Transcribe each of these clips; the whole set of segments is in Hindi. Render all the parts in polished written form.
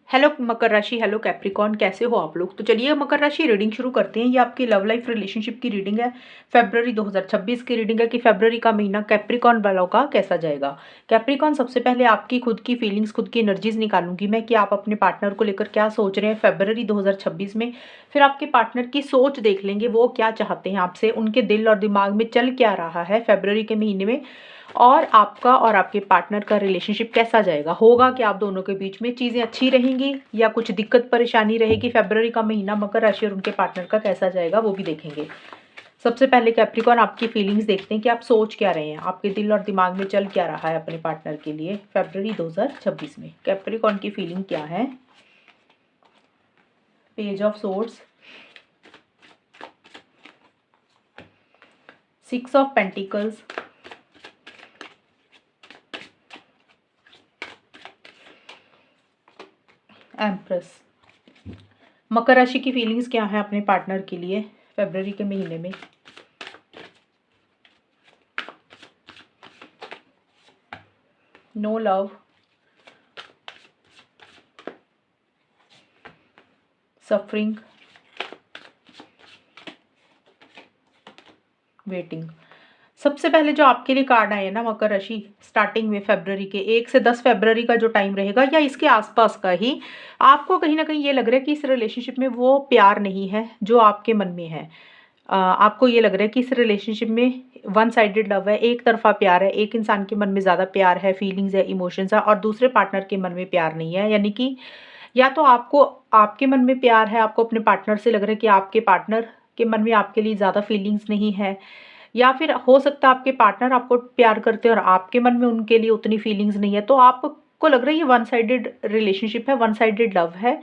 हेलो मकर राशि, हेलो कैप्रिकॉर्न, कैसे हो आप लोग। तो चलिए मकर राशि रीडिंग शुरू करते हैं। ये आपकी लव लाइफ रिलेशनशिप की रीडिंग है। फरवरी 2026 की रीडिंग है कि फरवरी का महीना कैप्रिकॉर्न वालों का कैसा जाएगा। कैप्रिकॉर्न, सबसे पहले आपकी खुद की फीलिंग्स, खुद की एनर्जीज निकालूंगी मैं कि आप अपने पार्टनर को लेकर क्या सोच रहे हैं फरवरी 2026 में। फिर आपके पार्टनर की सोच देख लेंगे, वो क्या चाहते हैं आपसे, उनके दिल और दिमाग में चल क्या रहा है फरवरी के महीने में, और आपका और आपके पार्टनर का रिलेशनशिप कैसा जाएगा। होगा कि आप दोनों के बीच में चीज़ें अच्छी रहेंगी या कुछ दिक्कत परेशानी रहेगी। फरवरी का महीना मकर राशि और उनके पार्टनर का कैसा जाएगा वो भी देखेंगे। सबसे पहले कैप्रिकॉर्न, आपकी फीलिंग्स देखते हैं कि आप सोच क्या रहे हैं, आपके दिल और दिमाग में चल क्या रहा है अपने पार्टनर के लिए फरवरी 2026 में। कैप्रिकॉर्न की फीलिंग क्या है। Page of swords, 6 of pentacles, empress. मकर राशि की फीलिंग्स क्या है अपने पार्टनर के लिए फरवरी के महीने में। No love, suffering, waiting. सबसे पहले जो आपके लिए कार्ड आए हैं ना मकर राशि, स्टार्टिंग में फरवरी के 1 से 10 फरवरी का जो टाइम रहेगा या इसके आसपास का ही, आपको कहीं ना कहीं ये लग रहा है कि इस रिलेशनशिप में वो प्यार नहीं है जो आपके मन में है। आपको ये लग रहा है कि इस रिलेशनशिप में वन साइडेड लव है, एक तरफा प्यार है, एक इंसान के मन में ज़्यादा प्यार है, फीलिंग्स है, इमोशंस है, और दूसरे पार्टनर के मन में प्यार नहीं है। यानी कि या तो आपको आपके मन में प्यार है, आपको अपने पार्टनर से लग रहा है कि आपके पार्टनर के मन में आपके लिए ज़्यादा फीलिंग्स नहीं है, या फिर हो सकता है आपके पार्टनर आपको प्यार करते हैं और आपके मन में उनके लिए उतनी फीलिंग्स नहीं है। तो आपको लग रहा है ये वन साइडेड रिलेशनशिप है, वन साइडेड लव है।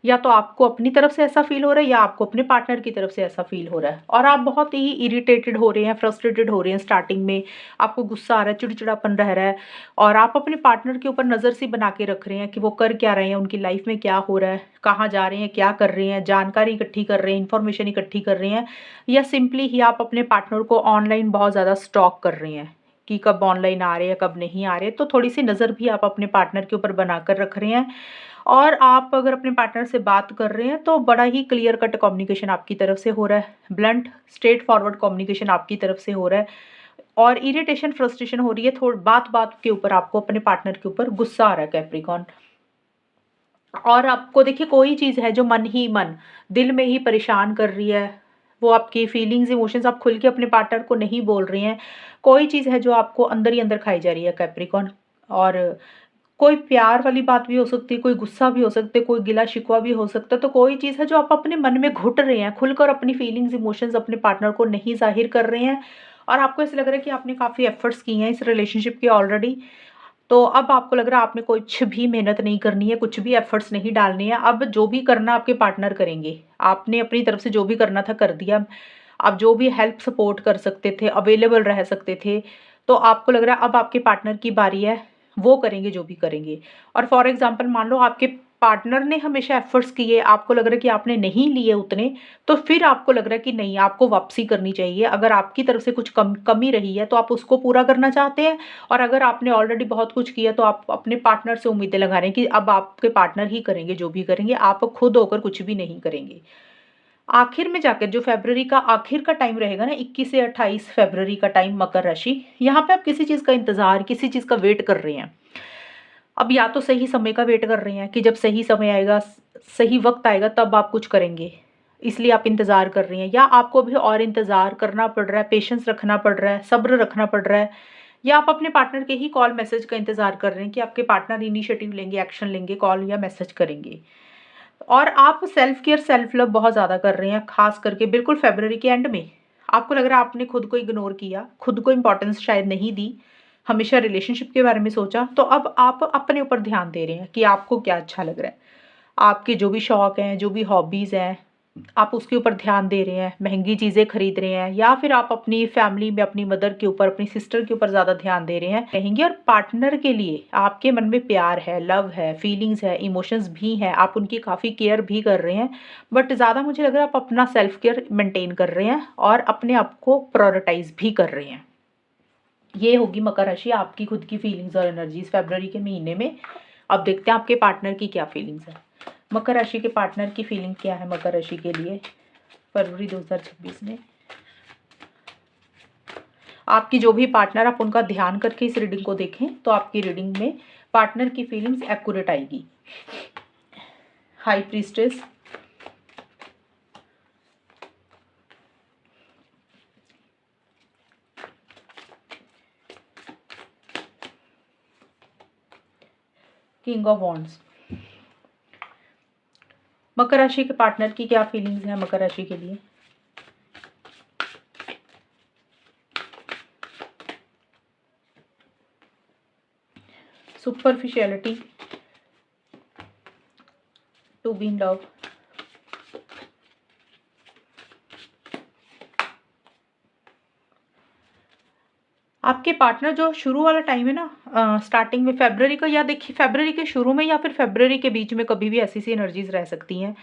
या तो आपको अपनी तरफ से ऐसा फील हो रहा है या आपको अपने पार्टनर की तरफ से ऐसा फील हो रहा है, और आप बहुत ही इरिटेटेड हो रहे हैं, फ्रस्ट्रेटेड हो रहे हैं। स्टार्टिंग में आपको गुस्सा आ रहा है, चिड़चिड़ापन रह रहा है, और आप अपने पार्टनर के ऊपर नज़र सी बना के रख रहे हैं कि वो कर क्या रहे हैं, उनकी लाइफ में क्या हो रहा है, कहाँ जा रहे हैं, क्या कर रहे हैं, जानकारी इकट्ठी कर रहे हैं, इन्फॉर्मेशन इकट्ठी कर रहे हैं, या सिंपली ही आप अपने पार्टनर को ऑनलाइन बहुत ज़्यादा स्टॉक कर रहे हैं कि कब ऑनलाइन आ रहे हैं कब नहीं आ रहे। तो थोड़ी सी नज़र भी आप अपने पार्टनर के ऊपर बनाकर रख रहे हैं। और आप अगर अपने पार्टनर से बात कर रहे हैं तो बड़ा ही क्लियर कट कम्युनिकेशन आपकी तरफ से हो रहा है, ब्लंट स्ट्रेट फॉरवर्ड कम्युनिकेशन आपकी तरफ से हो रहा है, और इरिटेशन फ्रस्ट्रेशन हो रही है। थोड़ी बात बात के ऊपर आपको अपने पार्टनर के ऊपर गुस्सा आ रहा है कैप्रिकॉर्न। और आपको देखिए कोई चीज़ है जो मन ही मन दिल में ही परेशान कर रही है, वो आपकी फीलिंग्स इमोशंस आप खुल के अपने पार्टनर को नहीं बोल रही हैं। कोई चीज़ है जो आपको अंदर ही अंदर खाई जा रही है कैप्रिकॉर्न। और कोई प्यार वाली बात भी हो सकती है, कोई गुस्सा भी हो सकता है, कोई गिला शिकवा भी हो सकता है। तो कोई चीज़ है जो आप अपने मन में घुट रहे हैं, खुलकर अपनी फीलिंग्स इमोशंस अपने पार्टनर को नहीं जाहिर कर रहे हैं। और आपको ऐसा लग रहा है कि आपने काफ़ी एफर्ट्स किए हैं इस रिलेशनशिप के ऑलरेडी। तो अब आपको लग रहा है आपने कुछ भी मेहनत नहीं करनी है, कुछ भी एफर्ट्स नहीं डालने हैं। अब जो भी करना आपके पार्टनर करेंगे। आपने अपनी तरफ से जो भी करना था कर दिया। आप जो भी हेल्प सपोर्ट कर सकते थे, अवेलेबल रह सकते थे, तो आपको लग रहा है अब आपके पार्टनर की बारी है, वो करेंगे जो भी करेंगे। और फॉर एग्जांपल मान लो आपके पार्टनर ने हमेशा एफर्ट्स किए, आपको लग रहा है कि आपने नहीं लिए उतने, तो फिर आपको लग रहा है कि नहीं, आपको वापसी करनी चाहिए। अगर आपकी तरफ से कुछ कमी रही है तो आप उसको पूरा करना चाहते हैं, और अगर आपने ऑलरेडी बहुत कुछ किया तो आप अपने पार्टनर से उम्मीदें लगा रहे हैं कि अब आपके पार्टनर ही करेंगे जो भी करेंगे, आप खुद होकर कुछ भी नहीं करेंगे। आखिर में जाकर जो फरवरी का आखिर का टाइम रहेगा ना, 21 से 28 फरवरी का टाइम मकर राशि, यहाँ पे आप किसी चीज़ का इंतज़ार, किसी चीज़ का वेट कर रहे हैं। अब या तो सही समय का वेट कर रहे हैं कि जब सही समय आएगा, सही वक्त आएगा तब आप कुछ करेंगे, इसलिए आप इंतज़ार कर रही हैं, या आपको भी और इंतज़ार करना पड़ रहा है, पेशेंस रखना पड़ रहा है, सब्र रखना पड़ रहा है, या आप अपने पार्टनर के ही कॉल मैसेज का इंतज़ार कर रहे हैं कि आपके पार्टनर इनिशिएटिव लेंगे, एक्शन लेंगे, कॉल या मैसेज करेंगे। और आप सेल्फ केयर, सेल्फ लव बहुत ज़्यादा कर रहे हैं, खास करके बिल्कुल फरवरी के एंड में। आपको लग रहा है आपने खुद को इग्नोर किया, खुद को इम्पोर्टेंस शायद नहीं दी, हमेशा रिलेशनशिप के बारे में सोचा। तो अब आप अपने ऊपर ध्यान दे रहे हैं कि आपको क्या अच्छा लग रहा है, आपके जो भी शौक हैं, जो भी हॉबीज़ हैं, आप उसके ऊपर ध्यान दे रहे हैं, महंगी चीज़ें खरीद रहे हैं, या फिर आप अपनी फैमिली में अपनी मदर के ऊपर, अपनी सिस्टर के ऊपर ज़्यादा ध्यान दे रहे हैं रहेंगे। और पार्टनर के लिए आपके मन में प्यार है, लव है, फीलिंग्स है, इमोशंस भी हैं, आप उनकी काफ़ी केयर भी कर रहे हैं। बट ज़्यादा मुझे लग रहा है आप अपना सेल्फ केयर मेंटेन कर रहे हैं और अपने आप को प्रायोरिटाइज भी कर रहे हैं। ये होगी मकर राशि आपकी खुद की फीलिंग्स और एनर्जीज फरवरी के महीने में। अब देखते हैं आपके पार्टनर की क्या फीलिंग्स है। मकर राशि के पार्टनर की फीलिंग क्या है मकर राशि के लिए फरवरी 2026 में? आपकी जो भी पार्टनर, आप उनका ध्यान करके इस रीडिंग को देखें तो आपकी रीडिंग में पार्टनर की फीलिंग्स एक्यूरेट आएगी। High priestess, king of wands. मकर राशि के पार्टनर की क्या फीलिंग्स हैं मकर राशि के लिए? Superficiality, to be in love, आपके पार्टनर जो शुरू वाला टाइम है ना, स्टार्टिंग में फरवरी का, या देखिए फरवरी के शुरू में या फिर फरवरी के बीच में कभी भी ऐसी सी एनर्जीज रह सकती हैं।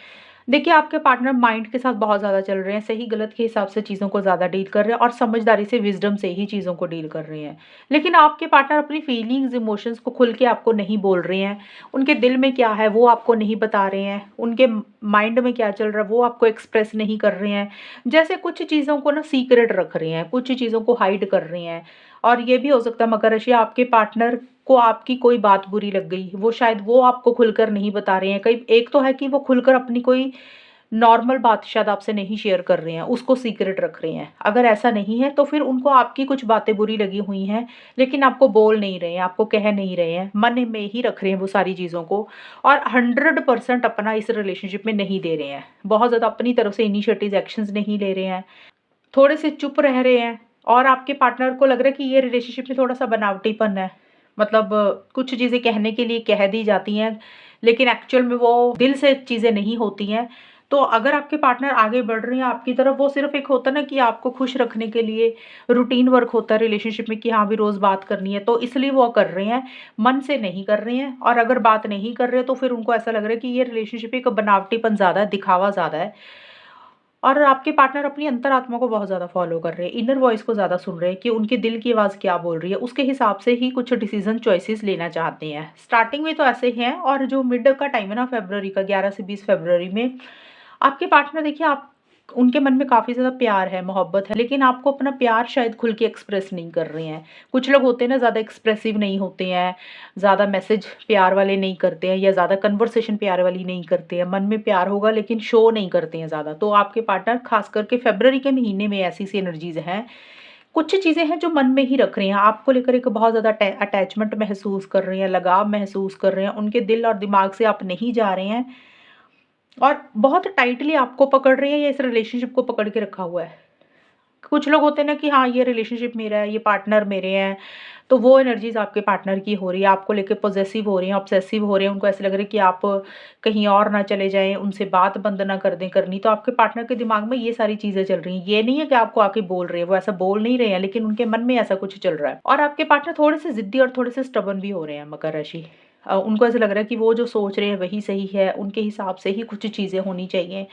देखिए आपके पार्टनर माइंड के साथ बहुत ज़्यादा चल रहे हैं, सही गलत के हिसाब से चीज़ों को ज़्यादा डील कर रहे हैं और समझदारी से, विजडम से ही चीज़ों को डील कर रहे हैं। लेकिन आपके पार्टनर अपनी फीलिंग्स, इमोशंस को खुल के आपको नहीं बोल रहे हैं। उनके दिल में क्या है वो आपको नहीं बता रहे हैं, उनके माइंड में क्या चल रहा है वो आपको एक्सप्रेस नहीं कर रहे हैं। जैसे कुछ चीज़ों को ना सीक्रेट रख रहे हैं, कुछ चीज़ों को हाइड कर रहे हैं। और ये भी हो सकता है मकर राशि, आपके पार्टनर को आपकी कोई बात बुरी लग गई, वो शायद वो आपको खुलकर नहीं बता रहे हैं। कई एक तो है कि वो खुलकर अपनी कोई नॉर्मल बात शायद आपसे नहीं शेयर कर रहे हैं, उसको सीक्रेट रख रहे हैं। अगर ऐसा नहीं है तो फिर उनको आपकी कुछ बातें बुरी लगी हुई हैं, लेकिन आपको बोल नहीं रहे हैं, आपको कह नहीं रहे हैं, मन में ही रख रहे हैं वो सारी चीज़ों को। और 100% अपना इस रिलेशनशिप में नहीं दे रहे हैं, बहुत ज़्यादा अपनी तरफ से इनिशिएटिव एक्शंस नहीं ले रहे हैं, थोड़े से चुप रह रहे हैं। और आपके पार्टनर को लग रहा है कि ये रिलेशनशिप में थोड़ा-सा बनावटीपन है। मतलब कुछ चीज़ें कहने के लिए कह दी जाती हैं, लेकिन एक्चुअल में वो दिल से चीज़ें नहीं होती हैं। तो अगर आपके पार्टनर आगे बढ़ रहे हैं आपकी तरफ, वो सिर्फ़ एक होता है ना कि आपको खुश रखने के लिए रूटीन वर्क होता है रिलेशनशिप में कि हाँ, अभी रोज़ बात करनी है, तो इसलिए वो कर रहे हैं, मन से नहीं कर रहे हैं। और अगर बात नहीं कर रहे, तो फिर उनको ऐसा लग रहा है कि ये रिलेशनशिप एक बनावटीपन ज़्यादा है, दिखावा ज़्यादा है। और आपके पार्टनर अपनी अंतरात्मा को बहुत ज़्यादा फ़ॉलो कर रहे हैं, इनर वॉइस को ज़्यादा सुन रहे हैं कि उनके दिल की आवाज़ क्या बोल रही है, उसके हिसाब से ही कुछ डिसीज़न चॉइसेस लेना चाहते हैं। स्टार्टिंग में तो ऐसे ही हैं, और जो मिड का टाइम है ना फरवरी का, 11 से 20 फरवरी में, आपके पार्टनर देखिए आप, उनके मन में काफ़ी ज़्यादा प्यार है, मोहब्बत है, लेकिन आपको अपना प्यार शायद खुल के एक्सप्रेस नहीं कर रहे हैं। कुछ लोग होते हैं ना, ज़्यादा एक्सप्रेसिव नहीं होते हैं, ज़्यादा मैसेज प्यार वाले नहीं करते हैं, या ज़्यादा कन्वर्सेशन प्यार वाली नहीं करते हैं। मन में प्यार होगा लेकिन शो नहीं करते हैं ज़्यादा। तो आपके पार्टनर खास करके फरवरी के महीने में ऐसी सी एनर्जीज़ हैं, कुछ चीज़ें हैं जो मन में ही रख रहे हैं, आपको लेकर एक बहुत ज़्यादा अटैचमेंट महसूस कर रहे हैं, लगाव महसूस कर रहे हैं, उनके दिल और दिमाग से आप नहीं जा रहे हैं, और बहुत टाइटली आपको पकड़ रहे हैं या इस रिलेशनशिप को पकड़ के रखा हुआ है। कुछ लोग होते हैं ना कि हाँ, ये रिलेशनशिप मेरा है, ये पार्टनर मेरे हैं, तो वो एनर्जीज़ आपके पार्टनर की हो रही है, आपको लेके पॉसेसिव हो रही हैं, ऑब्सेसिव हो रहे हैं, उनको ऐसा लग रहा है कि आप कहीं और ना चले जाएँ, उनसे बात बंद ना कर दें करनी। तो आपके पार्टनर के दिमाग में ये सारी चीज़ें चल रही हैं। ये नहीं है कि आपको आके बोल रहे हैं, वो ऐसा बोल नहीं रहे हैं, लेकिन उनके मन में ऐसा कुछ चल रहा है। और आपके पार्टनर थोड़े-से ज़िद्दी और थोड़े-से स्टबर्न भी हो रहे हैं मकर राशि। उनको ऐसा लग रहा है कि वो जो सोच रहे हैं वही सही है, उनके हिसाब से ही कुछ चीज़ें होनी चाहिए।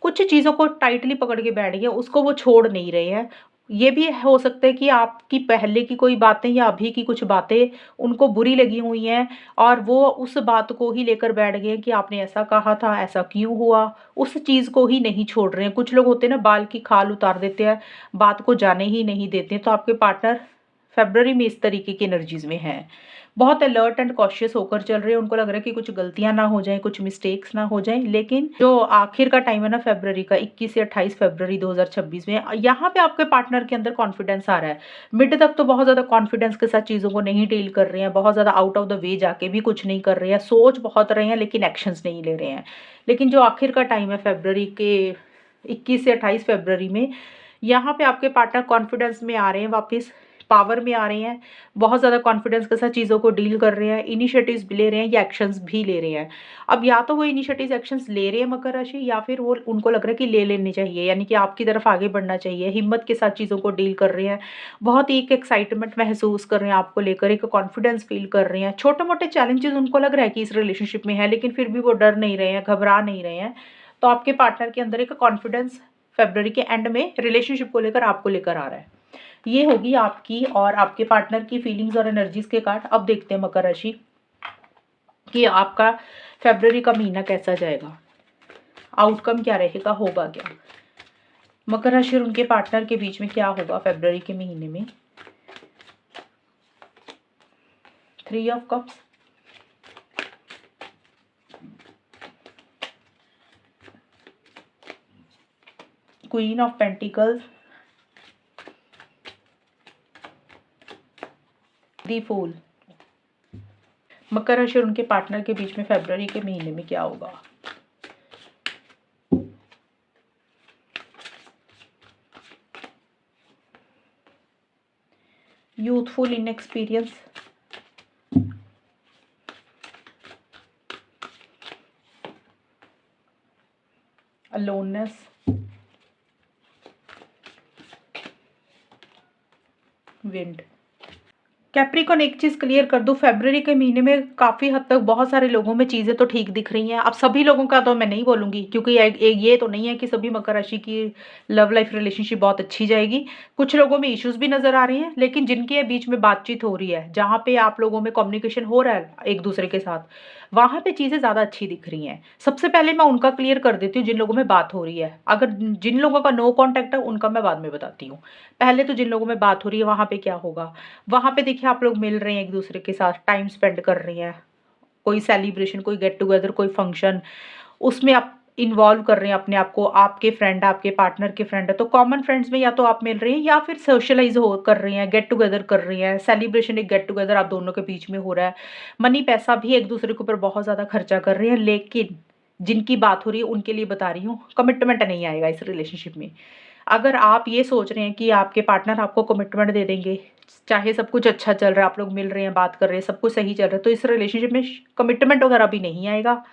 कुछ चीज़ों को टाइटली पकड़ के बैठ गए, उसको वो छोड़ नहीं रहे हैं। ये भी हो सकता है कि आपकी पहले की कोई बातें या अभी की कुछ बातें उनको बुरी लगी हुई हैं, और वो उस बात को ही लेकर बैठ गए हैं कि आपने ऐसा कहा था, ऐसा क्यों हुआ? उस चीज़ को ही नहीं छोड़ रहे हैं। कुछ लोग होते हैं ना, बाल की खाल उतार देते हैं, बात को जाने ही नहीं देते। तो आपके पार्टनर फ़रवरी में इस तरीके की एनर्जीज़ में हैं। बहुत अलर्ट एंड कॉशियस होकर चल रहे हैं, उनको लग रहा है कि कुछ गलतियाँ ना हो जाएँ, कुछ मिस्टेक्स ना हो जाएँ। लेकिन जो आखिर का टाइम है ना फ़रवरी का, 21 से 28 फ़रवरी 2026 में, यहाँ पे आपके पार्टनर के अंदर कॉन्फिडेंस आ रहा है। मिड तक तो बहुत ज़्यादा कॉन्फिडेंस के साथ चीज़ों को नहीं डील कर रहे हैं, बहुत ज़्यादा आउट ऑफ द वे जाके भी कुछ नहीं कर रहे हैं, सोच बहुत रहे हैं लेकिन एक्शंस नहीं ले रहे हैं। लेकिन जो आखिर का टाइम है फ़रवरी के 21 से 28 फ़रवरी में, यहाँ पे आपके पार्टनर कॉन्फिडेंस में आ रहे हैं वापस, पावर में आ रहे हैं, बहुत ज़्यादा कॉन्फिडेंस के साथ चीज़ों को डील कर रहे हैं, इनिशिएटिव्स भी ले रहे हैं या एक्शंस भी ले रहे हैं। अब या तो वो इनिशिएटिव्स एक्शंस ले रहे हैं मकर राशि, या फिर वो उनको लग रहा है कि ले लेने चाहिए, यानी कि आपकी तरफ आगे बढ़ना चाहिए, हिम्मत के साथ चीज़ों को डील कर रहे हैं। बहुत ही एक एक्साइटमेंट महसूस कर रहे हैं आपको लेकर, एक कॉन्फिडेंस फ़ील कर रहे हैं। छोटे-मोटे चैलेंजेज़ उनको लग रहा है कि इस रिलेशनशिप में है, लेकिन फिर भी वो डर नहीं रहे हैं, घबरा नहीं रहे हैं। तो आपके पार्टनर के अंदर एक कॉन्फिडेंस फ़रवरी के एंड में रिलेशनशिप को लेकर आपको लेकर आ रहा है। ये होगी आपकी और आपके पार्टनर की फीलिंग्स और एनर्जीज के कार्ड। अब देखते हैं मकर राशि कि आपका फरवरी का महीना कैसा जाएगा, आउटकम क्या रहेगा, होगा क्या। मकर राशि और उनके पार्टनर के बीच में क्या होगा फरवरी के महीने में। 3 of cups, queen of pentacles, the fool. मकर राशि और उनके पार्टनर के बीच में फरवरी के महीने में क्या होगा। Youthful inexperience, aloneness, wind. Capricorn एक चीज़ क्लियर कर दूं, फरवरी के महीने में काफ़ी हद तक बहुत सारे लोगों में चीज़ें तो ठीक दिख रही हैं। अब सभी लोगों का तो मैं नहीं बोलूँगी, क्योंकि ये तो नहीं है कि सभी मकर राशि की लव लाइफ रिलेशनशिप बहुत अच्छी जाएगी। कुछ लोगों में इश्यूज भी नज़र आ रहे हैं, लेकिन जिनके बीच में बातचीत हो रही है, जहाँ पे आप लोगों में कम्युनिकेशन हो रहा है एक दूसरे के साथ, वहाँ पे चीज़ें ज़्यादा अच्छी दिख रही हैं। सबसे पहले मैं उनका क्लियर कर देती हूँ जिन लोगों में बात हो रही है। अगर जिन लोगों का नो कॉन्टैक्ट है उनका मैं बाद में बताती हूँ। पहले तो जिन लोगों में बात हो रही है वहाँ पे क्या होगा। वहाँ पे देखिए आप लोग मिल रहे हैं एक दूसरे के साथ, टाइम स्पेंड कर रही हैं, कोई सेलिब्रेशन, कोई गेट टुगेदर, कोई फंक्शन, उसमें आप इन्वॉल्व कर रहे हैं अपने आप को। आपके फ्रेंड, आपके पार्टनर के फ्रेंड है तो कॉमन फ्रेंड्स में या तो आप मिल रहे हैं या फिर सोशलाइज हो कर रही हैं, गेट टुगेदर कर रही हैं, सेलिब्रेशन, एक गेट टुगेदर आप दोनों के बीच में हो रहा है। मनी पैसा भी एक दूसरे के ऊपर बहुत ज़्यादा खर्चा कर रही हैं, लेकिन जिनकी बात हो रही है उनके लिए बता रही हूँ, कमिटमेंट नहीं आएगा इस रिलेशनशिप में। अगर आप ये सोच रहे हैं कि आपके पार्टनर आपको कमिटमेंट दे देंगे, चाहे सब कुछ अच्छा चल रहा है, आप लोग मिल रहे हैं, बात कर रहे हैं, सब कुछ सही चल रहा है, तो इस रिलेशनशिप में कमिटमेंट वगैरह भी नहीं आएगा।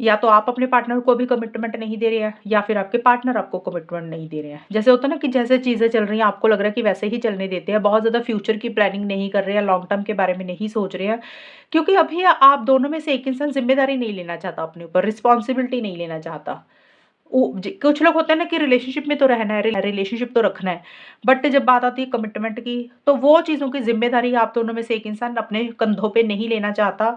या तो आप अपने पार्टनर को भी कमिटमेंट नहीं दे रहे हैं या फिर आपके पार्टनर आपको कमिटमेंट नहीं दे रहे हैं। जैसे होता है ना कि जैसे चीज़ें चल रही हैं आपको लग रहा है कि वैसे ही चलने देते हैं, बहुत ज़्यादा फ्यूचर की प्लानिंग नहीं कर रहे हैं, लॉन्ग टर्म के बारे में नहीं सोच रहे हैं, क्योंकि अभी आप दोनों में से एक इंसान जिम्मेदारी नहीं लेना चाहता, अपने ऊपर रिस्पॉन्सिबिलिटी नहीं लेना चाहता। कुछ लोग होते हैं ना कि रिलेशनशिप में तो रहना है, रिलेशनशिप तो रखना है, बट जब बात आती है कमिटमेंट की, तो वो चीज़ों की जिम्मेदारी आप दोनों में से एक इंसान अपने कंधों पे नहीं लेना चाहता।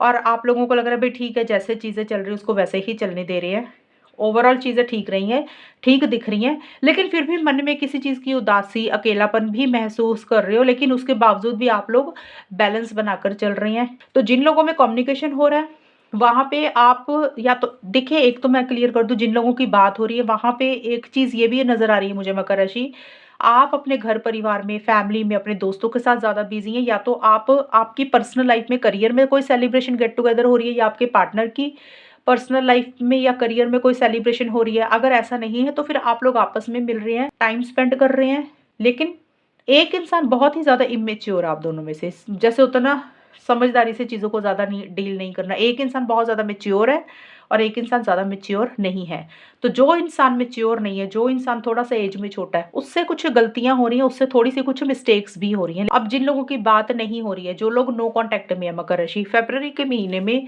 और आप लोगों को लग रहा है भाई ठीक है, जैसे चीज़ें चल रही है उसको वैसे ही चलने दे रहे हैं, ओवरऑल चीज़ें ठीक रही हैं, ठीक दिख रही हैं, लेकिन फिर भी मन में किसी चीज़ की उदासी, अकेलापन भी महसूस कर रहे हो, लेकिन उसके बावजूद भी आप लोग बैलेंस बनाकर चल रहे हैं। तो जिन लोगों में कम्युनिकेशन हो रहा है वहाँ पे आप, या तो देखिए, एक तो मैं क्लियर कर दूँ, जिन लोगों की बात हो रही है वहाँ पे एक चीज़ ये भी नज़र आ रही है मुझे मकर राशि, आप अपने घर परिवार में, फैमिली में, अपने दोस्तों के साथ ज़्यादा बिज़ी हैं, या तो आप आपकी पर्सनल लाइफ में, करियर में कोई सेलिब्रेशन, गेट टुगेदर हो रही है, या आपके पार्टनर की पर्सनल लाइफ में या करियर में कोई सेलिब्रेशन हो रही है। अगर ऐसा नहीं है तो फिर आप लोग आपस में मिल रहे हैं, टाइम स्पेंड कर रहे हैं, लेकिन एक इंसान बहुत ही ज़्यादा इमेच्योर आप दोनों में से, जैसे होता है ना, समझदारी से चीज़ों को ज़्यादा नहीं डील नहीं करना। एक इंसान बहुत ज़्यादा मैच्योर है और एक इंसान ज़्यादा मैच्योर नहीं है। तो जो इंसान मैच्योर नहीं है, जो इंसान थोड़ा-सा एज में छोटा है, उससे कुछ गलतियाँ हो रही हैं, उससे थोड़ी-सी कुछ मिस्टेक्स भी हो रही हैं। अब जिन लोगों की बात नहीं हो रही है, जो लोग नो कॉन्टैक्ट में है मकर राशि, फ़रवरी के महीने में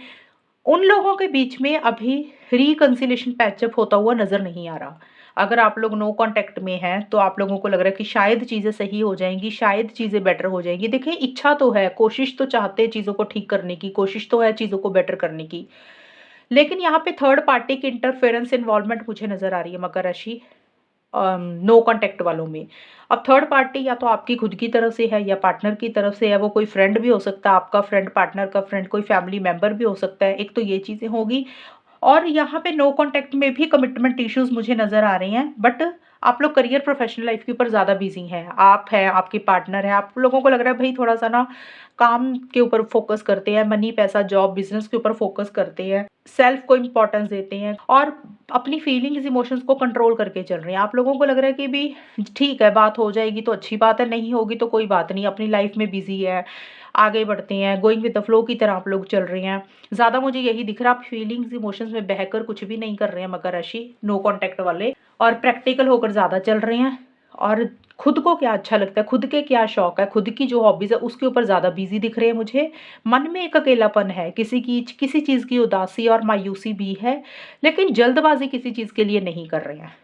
उन लोगों के बीच में अभी रिकंसिलिएशन पैचअप होता हुआ नज़र नहीं आ रहा। अगर आप लोग नो कॉन्टैक्ट में हैं, तो आप लोगों को लग रहा है कि शायद चीज़ें सही हो जाएँगी, शायद चीज़ें बेटर हो जाएँगी। देखिए, इच्छा तो है, कोशिश तो चाहते हैं चीज़ों को ठीक करने की, कोशिश तो है चीज़ों को बेटर करने की। लेकिन यहाँ पे थर्ड पार्टी की इंटरफेरेंस, इन्वॉल्वमेंट मुझे नज़र आ रही है मकर राशि नो कॉन्टैक्ट वालों में। अब थर्ड पार्टी या तो आपकी खुद की तरफ से है या पार्टनर की तरफ से है, वो कोई फ्रेंड भी हो सकता है, आपका फ्रेंड, पार्टनर का फ्रेंड, कोई फैमिली मेंबर भी हो सकता है। एक तो ये चीज़ें होगी, और यहाँ पे नो कॉन्टैक्ट में भी कमिटमेंट इश्यूज मुझे नज़र आ रहे हैं, बट आप लोग करियर, प्रोफेशनल लाइफ के ऊपर ज़्यादा बिजी हैं। आप हैं, आपके पार्टनर है, आप लोगों को लग रहा है भाई थोड़ा सा ना काम के ऊपर फोकस करते हैं, मनी, पैसा, जॉब, बिजनेस के ऊपर फोकस करते हैं, सेल्फ को इम्पोर्टेंस देते हैं और अपनी फीलिंग्स, इमोशंस को कंट्रोल करके चल रहे हैं। आप लोगों को लग रहा है कि भी ठीक है, बात हो जाएगी तो अच्छी बात है, नहीं होगी तो कोई बात नहीं, अपनी लाइफ में बिजी है, आगे बढ़ते हैं, गोइंग विद द फ्लो की तरह आप लोग चल रहे हैं। ज़्यादा मुझे यही दिख रहा है, आप फीलिंग्स, इमोशंस में बहकर कुछ भी नहीं कर रहे हैं मकर राशि नो कॉन्टैक्ट वाले, और प्रैक्टिकल होकर ज़्यादा चल रहे हैं। और खुद को क्या अच्छा लगता है, खुद के क्या शौक है, खुद की जो हॉबीज़ है उसके ऊपर ज़्यादा बिजी दिख रहे हैं मुझे। मन में एक अकेलापन है, किसी चीज़ की उदासी और मायूसी भी है, लेकिन जल्दबाजी किसी चीज़ के लिए नहीं कर रहे हैं।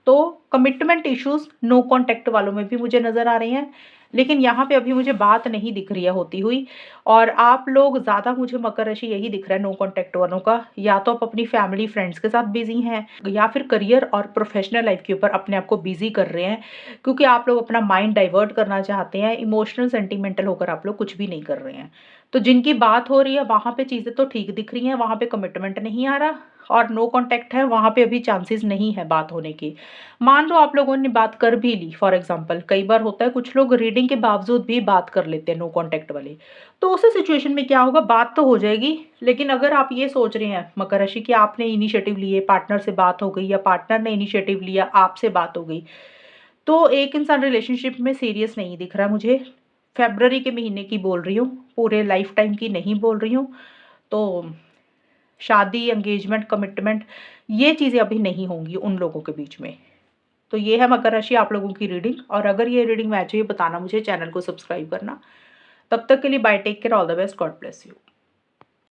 तो कमिटमेंट इश्यूज़ नो कॉन्टैक्ट वालों में भी मुझे नज़र आ रहे हैं, लेकिन यहाँ पे अभी मुझे बात नहीं दिख रही है होती हुई। और आप लोग ज़्यादा, मुझे मकर राशि यही दिख रहा है नो कॉन्टैक्ट वालों का, या तो आप अपनी फैमिली फ्रेंड्स के साथ बिज़ी हैं या फिर करियर और प्रोफेशनल लाइफ के ऊपर अपने आप को बिज़ी कर रहे हैं, क्योंकि आप लोग अपना माइंड डाइवर्ट करना चाहते हैं, इमोशनल सेंटिमेंटल होकर आप लोग कुछ भी नहीं कर रहे हैं। तो जिनकी बात हो रही है वहाँ पे चीज़ें तो ठीक दिख रही हैं, वहाँ पे कमिटमेंट नहीं आ रहा, और नो कॉन्टैक्ट है वहाँ पे अभी चांसेस नहीं है बात होने की। मान लो आप लोगों ने बात कर भी ली, फॉर एग्जांपल कई बार होता है कुछ लोग रीडिंग के बावजूद भी बात कर लेते हैं नो कॉन्टैक्ट वाले। तो उस सिचुएशन में क्या होगा, बात तो हो जाएगी, लेकिन अगर आप ये सोच रहे हैं मकर राशि कि आपने इनिशिएटिव लिए, पार्टनर से बात हो गई या पार्टनर ने इनिशिएटिव लिया, आपसे बात हो गई, तो एक इंसान रिलेशनशिप में सीरियस नहीं दिख रहा मुझे। फ़रवरी के महीने की बोल रही हूँ, पूरे लाइफ टाइम की नहीं बोल रही हूँ। तो शादी, एंगेजमेंट, कमिटमेंट, ये चीज़ें अभी नहीं होंगी उन लोगों के बीच में। तो ये है मकर राशि आप लोगों की रीडिंग, और अगर ये रीडिंग मैच हुई बताना मुझे, चैनल को सब्सक्राइब करना। तब तक के लिए bye, take care, all the best, God bless you.